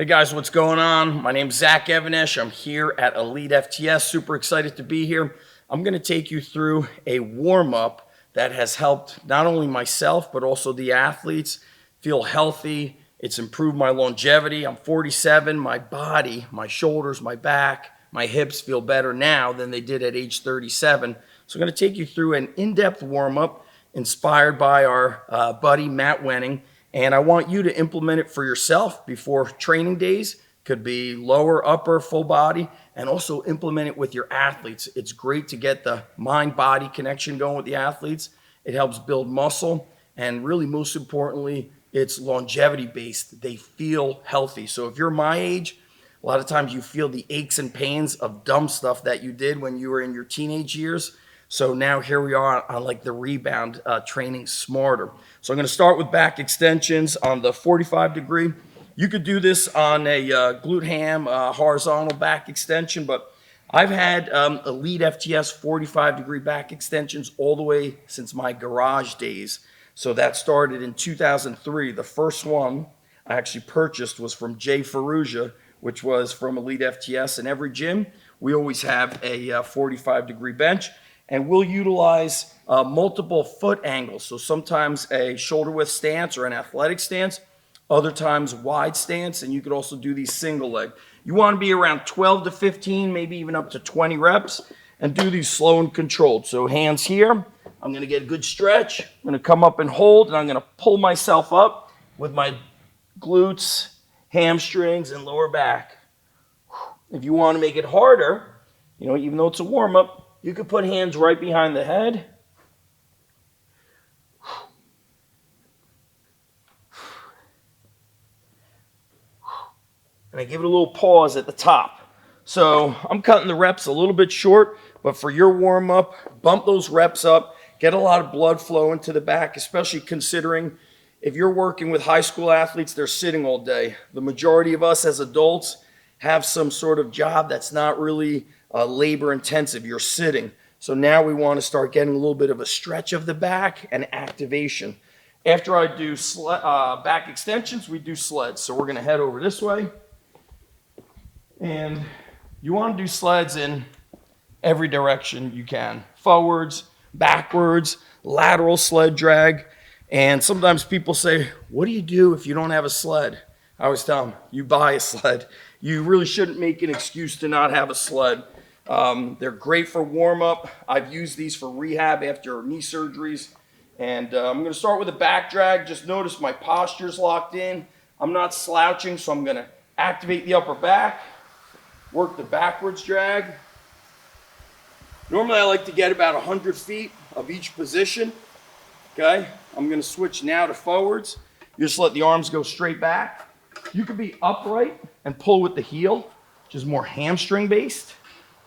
Hey guys, what's going on? My name's Zach Evanesh. I'm here at Elite FTS. Super excited to be here. I'm going to take you through a warm-up that has helped not only myself, but also the athletes feel healthy. It's improved my longevity. I'm 47. My body, my shoulders, my back, my hips feel better now than they did at age 37. So I'm going to take you through an in-depth warm-up inspired by our buddy Matt Wenning. And I want you to implement it for yourself before training days. Could be lower, upper, full body, and also implement it with your athletes. It's great to get the mind-body connection going with the athletes. It helps build muscle, and really most importantly, it's longevity-based. They feel healthy. So if you're my age, a lot of times you feel the aches and pains of dumb stuff that you did when you were in your teenage years. So now here we are on like the rebound, training smarter. So I'm going to start with back extensions on the 45 degree. You could do this on a glute ham horizontal back extension, but I've had Elite FTS 45 degree back extensions all the way since my garage days. So that started in 2003. The first one I actually purchased was from Jay Ferrugia, which was from Elite FTS. In every gym, we always have a 45 degree bench. And we'll utilize multiple foot angles. So sometimes a shoulder width stance or an athletic stance, other times wide stance, and you could also do these single leg. You want to be around 12 to 15, maybe even up to 20 reps, and do these slow and controlled. So hands here, I'm going to get a good stretch. I'm going to come up and hold, and I'm going to pull myself up with my glutes, hamstrings, and lower back. If you want to make it harder, even though it's a warm-up, you could put hands right behind the head. And I give it a little pause at the top. So I'm cutting the reps a little bit short, but for your warm-up, bump those reps up, get a lot of blood flow into the back, especially considering if you're working with high school athletes, they're sitting all day. The majority of us as adults have some sort of job that's not really labor intensive. You're sitting. So now we want to start getting a little bit of a stretch of the back and activation. After I do back extensions, we do sleds. So we're going to head over this way. And you want to do sleds in every direction you can. Forwards, backwards, lateral sled drag. And sometimes people say, what do you do if you don't have a sled? I always tell them, you buy a sled. You really shouldn't make an excuse to not have a sled. They're great for warm-up. I've used these for rehab after knee surgeries. And I'm going to start with a back drag. Just notice my posture's locked in. I'm not slouching, so I'm going to activate the upper back, work the backwards drag. Normally I like to get about 100 feet of each position. Okay, I'm going to switch now to forwards. You just let the arms go straight back. You could be upright and pull with the heel, which is more hamstring based.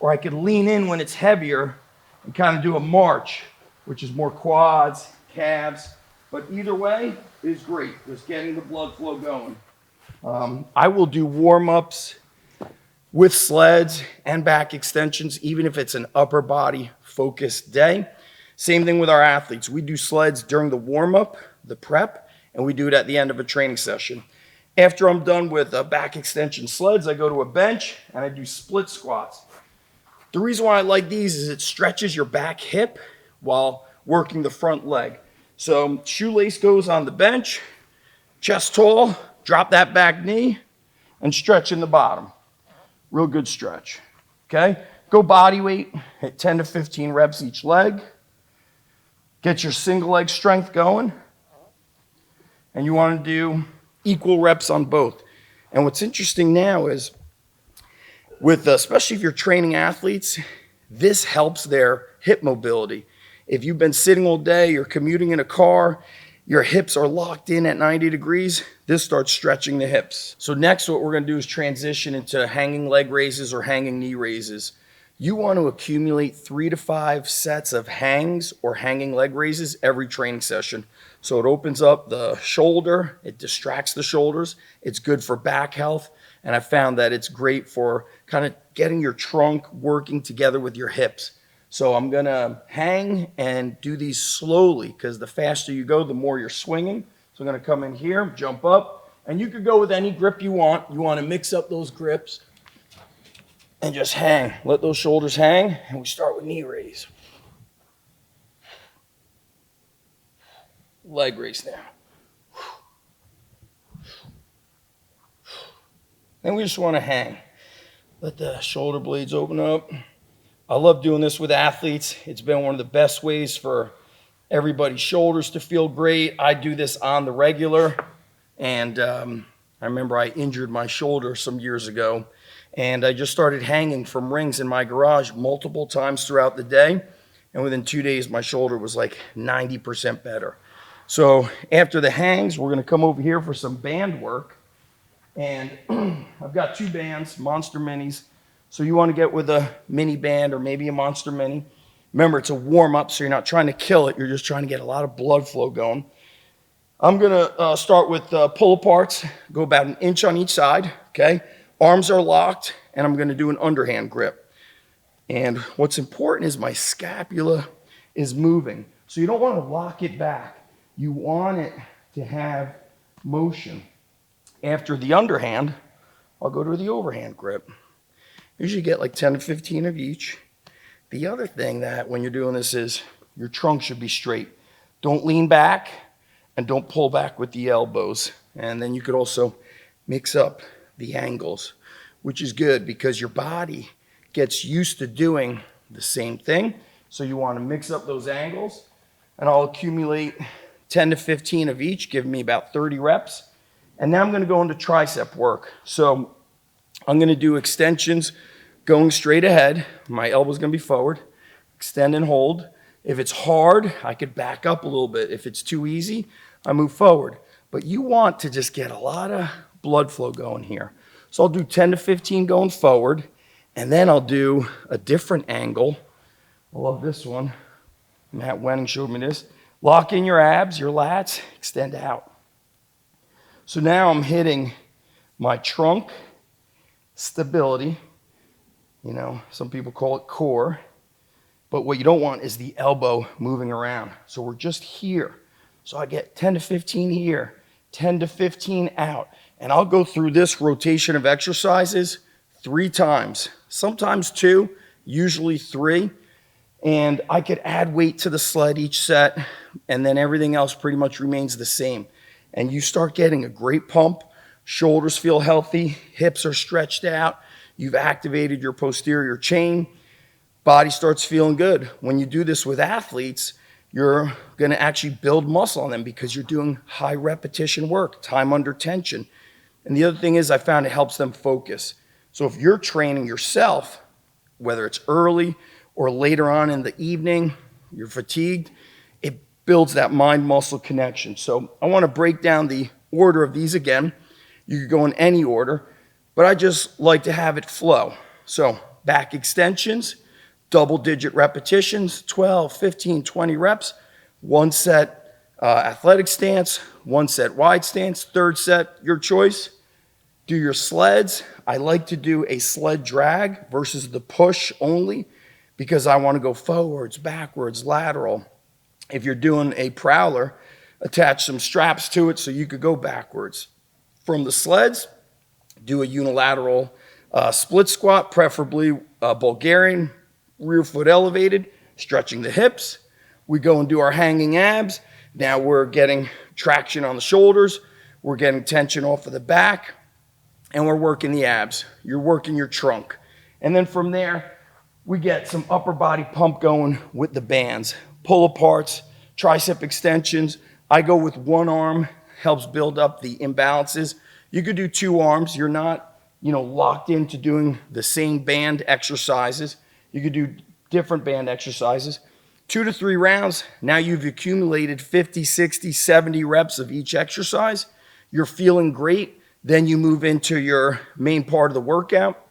Or I could lean in when it's heavier and kind of do a march, which is more quads, calves. But either way is great, just getting the blood flow going. I will do warm-ups with sleds and back extensions, even if it's an upper body focused day. Same thing with our athletes. We do sleds during the warm-up, the prep, and we do it at the end of a training session. After I'm done with back extension sleds, I go to a bench and I do split squats. The reason why I like these is it stretches your back hip while working the front leg. So shoelace goes on the bench, chest tall, drop that back knee, and stretch in the bottom. Real good stretch, okay? Go body weight, hit 10 to 15 reps each leg. Get your single leg strength going. And you want to do equal reps on both. And what's interesting now is especially if you're training athletes, this helps their hip mobility. If you've been sitting all day, you're commuting in a car, your hips are locked in at 90 degrees, this starts stretching the hips. So next what we're going to do is transition into hanging leg raises or hanging knee raises. You want to accumulate 3 to 5 sets of hangs or hanging leg raises every training session. So it opens up the shoulder, it distracts the shoulders, it's good for back health, and I found that it's great for kind of getting your trunk working together with your hips. So I'm gonna hang and do these slowly because the faster you go, the more you're swinging. So I'm gonna come in here, jump up, And you could go with any grip you want. You want to mix up those grips and just hang. Let those shoulders hang. And we start with knee raise. Leg raise now. And we just want to hang. Let the shoulder blades open up. I love doing this with athletes. It's been one of the best ways for everybody's shoulders to feel great. I do this on the regular. And I remember I injured my shoulder some years ago. And I just started hanging from rings in my garage multiple times throughout the day. And within 2 days, my shoulder was like 90% better. So after the hangs, we're going to come over here for some band work. And I've got 2 bands, Monster Minis. So you want to get with a mini band or maybe a Monster Mini. Remember, it's a warm-up, so you're not trying to kill it. You're just trying to get a lot of blood flow going. I'm going to start with pull-aparts, go about 1 inch on each side, okay? Arms are locked, and I'm going to do an underhand grip. And what's important is my scapula is moving. So you don't want to lock it back. You want it to have motion. After the underhand, I'll go to the overhand grip. Usually get like 10 to 15 of each. The other thing that when you're doing this is your trunk should be straight. Don't lean back and don't pull back with the elbows. And then you could also mix up the angles, which is good because your body gets used to doing the same thing. So you want to mix up those angles. And I'll accumulate 10 to 15 of each, giving me about 30 reps. And now I'm going to go into tricep work. So I'm going to do extensions going straight ahead. My elbow's going to be forward. Extend and hold. If it's hard, I could back up a little bit. If it's too easy, I move forward. But you want to just get a lot of blood flow going here. So I'll do 10 to 15 going forward. And then I'll do a different angle. I love this one. Matt Wenning showed me this. Lock in your abs, your lats, extend out. So now I'm hitting my trunk stability. You know, some people call it core. But what you don't want is the elbow moving around. So we're just here. So I get 10 to 15 here, 10 to 15 out. And I'll go through this rotation of exercises 3 times, sometimes 2, usually 3. And I could add weight to the sled each set, and then everything else pretty much remains the same. And you start getting a great pump. Shoulders feel healthy. Hips are stretched out. You've activated your posterior chain. Body starts feeling good. When you do this with athletes, you're going to actually build muscle on them because you're doing high repetition work, time under tension. And the other thing is I found it helps them focus. So if you're training yourself, whether it's early or later on in the evening, you're fatigued, it builds that mind-muscle connection. So I want to break down the order of these again. You could go in any order, but I just like to have it flow. So back extensions, double-digit repetitions, 12, 15, 20 reps. 1 set athletic stance, 1 set wide stance, 3rd set, your choice. Do your sleds. I like to do a sled drag versus the push only because I want to go forwards, backwards, lateral. If you're doing a prowler, attach some straps to it so you could go backwards. From the sleds, do a unilateral split squat, preferably Bulgarian, rear foot elevated, stretching the hips. We go and do our hanging abs. Now we're getting traction on the shoulders. We're getting tension off of the back. And we're working the abs. You're working your trunk. And then from there, we get some upper body pump going with the bands. Pull aparts, tricep extensions. I go with 1 arm, helps build up the imbalances. You could do 2 arms. You're not, locked into doing the same band exercises. You could do different band exercises. 2 to 3 rounds. Now you've accumulated 50, 60, 70 reps of each exercise. You're feeling great. Then you move into your main part of the workout.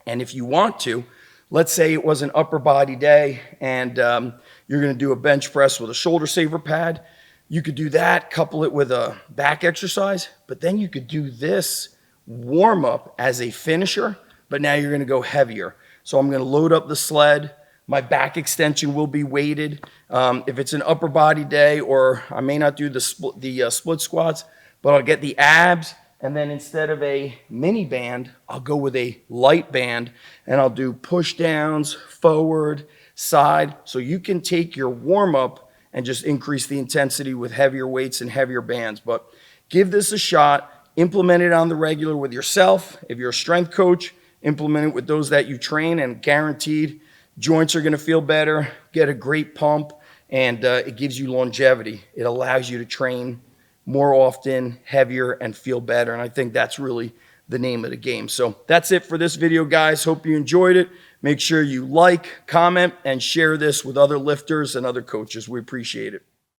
And if you want to, let's say it was an upper body day and you're going to do a bench press with a shoulder saver pad. You could do that, couple it with a back exercise, but then you could do this warm up as a finisher, but now you're going to go heavier. So I'm going to load up the sled. My back extension will be weighted. If it's an upper body day, or I may not do the split squats, but I'll get the abs And then instead of a mini band, I'll go with a light band, and I'll do push downs, forward, side. So you can take your warm up and just increase the intensity with heavier weights and heavier bands. But give this a shot. Implement it on the regular with yourself. If you're a strength coach, implement it with those that you train, and guaranteed joints are going to feel better, get a great pump, and it gives you longevity. It allows you to train more often, heavier, and feel better. And I think that's really the name of the game. So that's it for this video, guys. Hope you enjoyed it. Make sure you like, comment, and share this with other lifters and other coaches. We appreciate it.